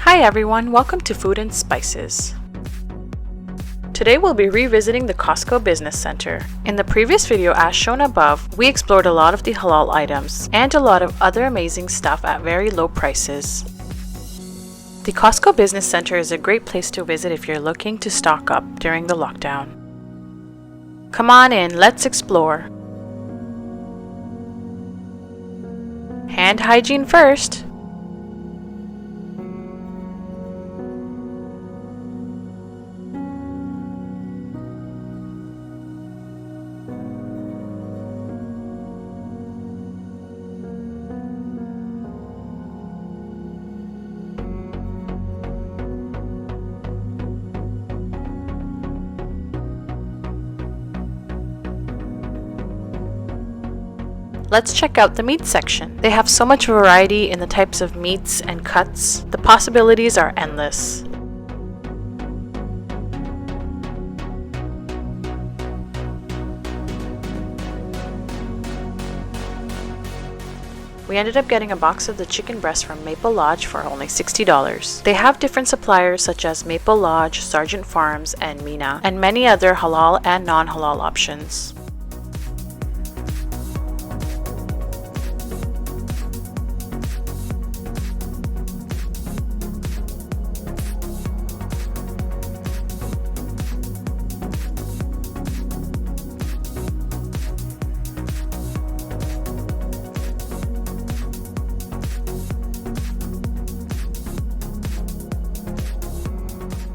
Hi everyone, welcome to Food and Spices. Today we'll be revisiting the Costco Business Center. In the previous video as shown above, we explored a lot of the halal items and a lot of other amazing stuff at very low prices. The Costco Business Center is a great place to visit if you're looking to stock up during the lockdown. Come on in, let's explore. Hand hygiene first. Let's check out the meat section. They have so much variety in the types of meats and cuts. The possibilities are endless. We ended up getting a box of the chicken breast from Maple Lodge for only $60. They have different suppliers such as Maple Lodge, Sargent Farms, and Mina, and many other halal and non-halal options.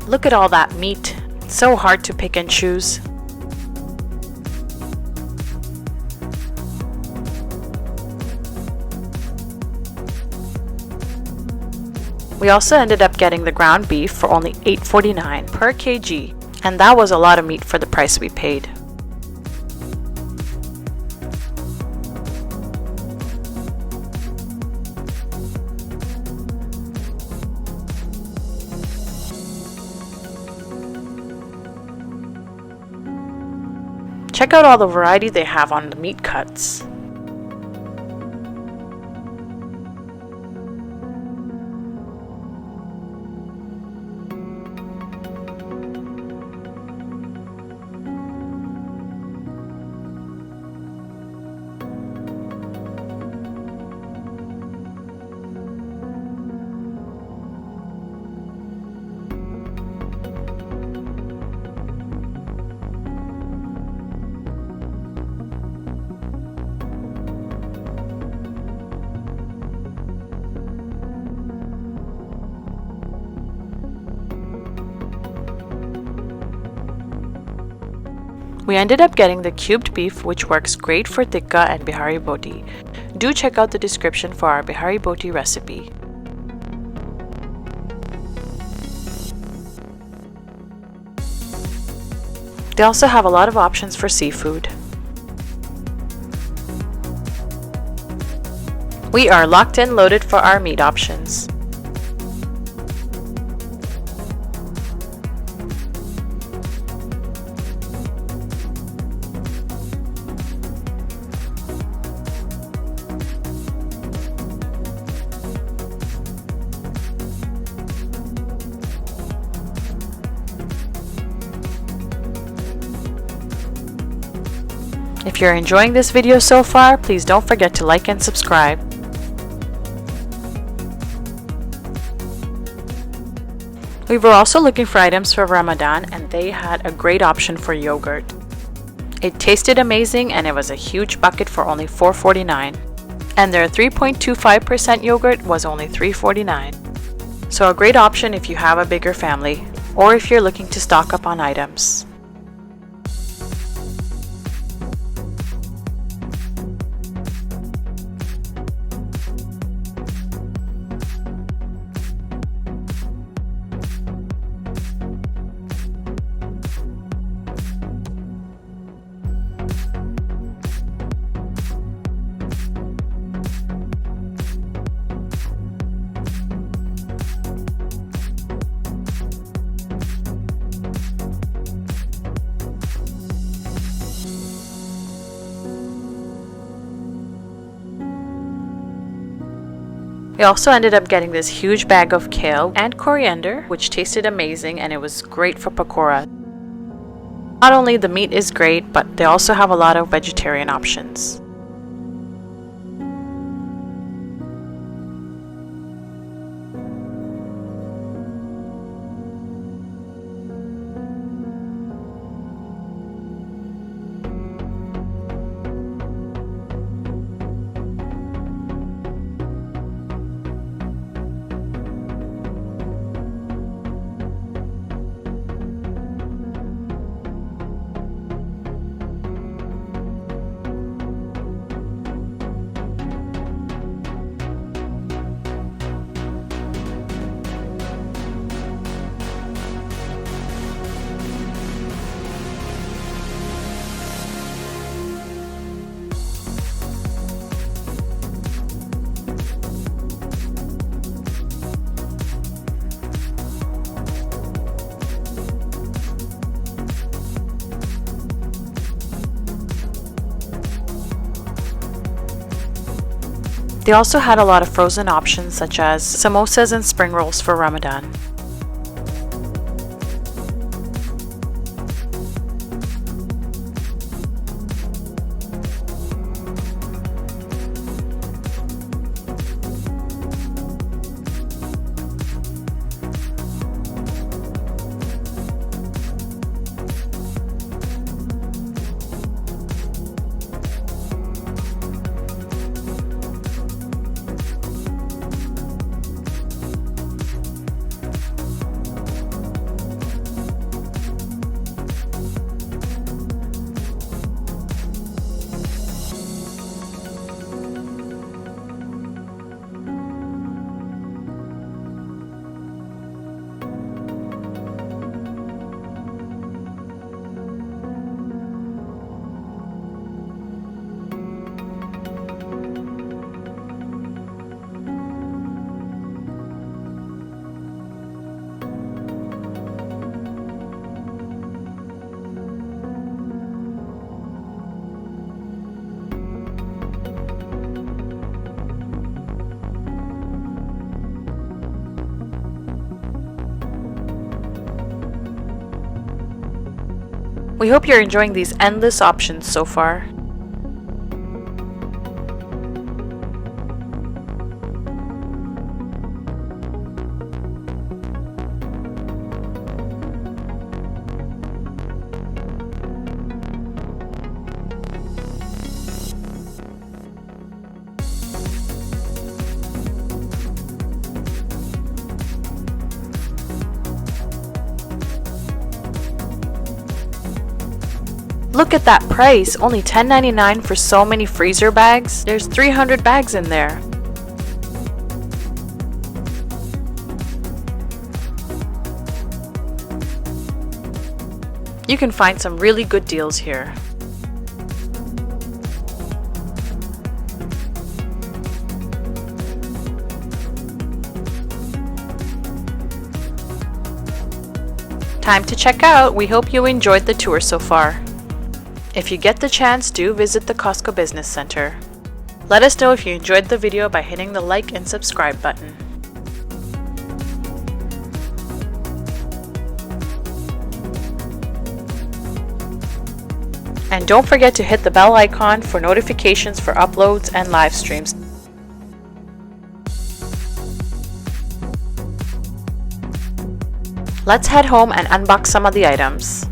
Look at all that meat. It's so hard to pick and choose. We also ended up getting the ground beef for only $8.49 per kg, and that was a lot of meat for the price we paid. Check out all the variety they have on the meat cuts. We ended up getting the cubed beef, which works great for tikka and Bihari Boti. Do check out the description for our Bihari Boti recipe. They also have a lot of options for seafood. We are locked and loaded for our meat options. If you're enjoying this video so far, please don't forget to like and subscribe. We were also looking for items for Ramadan, and they had a great option for yogurt. It tasted amazing, and it was a huge bucket for only $4.49. And their 3.25% yogurt was only $3.49. So a great option if you have a bigger family, or if you're looking to stock up on items. We also ended up getting this huge bag of kale and coriander, which tasted amazing and it was great for pakora. Not only the meat is great, but they also have a lot of vegetarian options. They also had a lot of frozen options such as samosas and spring rolls for Ramadan. We hope you're enjoying these endless options so far. Look at that price, only $10.99 for so many freezer bags. There's 300 bags in there. You can find some really good deals here. Time to check out. We hope you enjoyed the tour so far. If you get the chance, do visit the Costco Business Center. Let us know if you enjoyed the video by hitting the like and subscribe button. And don't forget to hit the bell icon for notifications for uploads and live streams. Let's head home and unbox some of the items.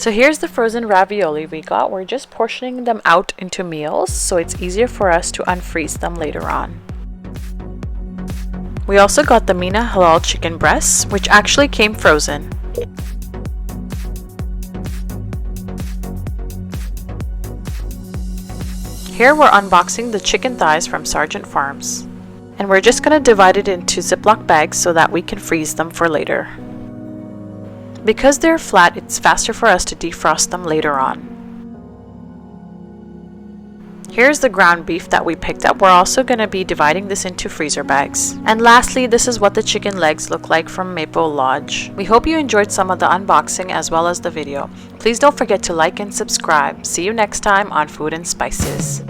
So here's the frozen ravioli we got. We're just portioning them out into meals so it's easier for us to unfreeze them later on. We also got the Mina halal chicken breasts, which actually came frozen. Here we're unboxing the chicken thighs from Sargent Farms. And we're just going to divide it into Ziploc bags so that we can freeze them for later. Because they're flat, it's faster for us to defrost them later on. Here's the ground beef that we picked up. We're also going to be dividing this into freezer bags. And lastly, this is what the chicken legs look like from Maple Lodge. We hope you enjoyed some of the unboxing as well as the video. Please don't forget to like and subscribe. See you next time on Food and Spices.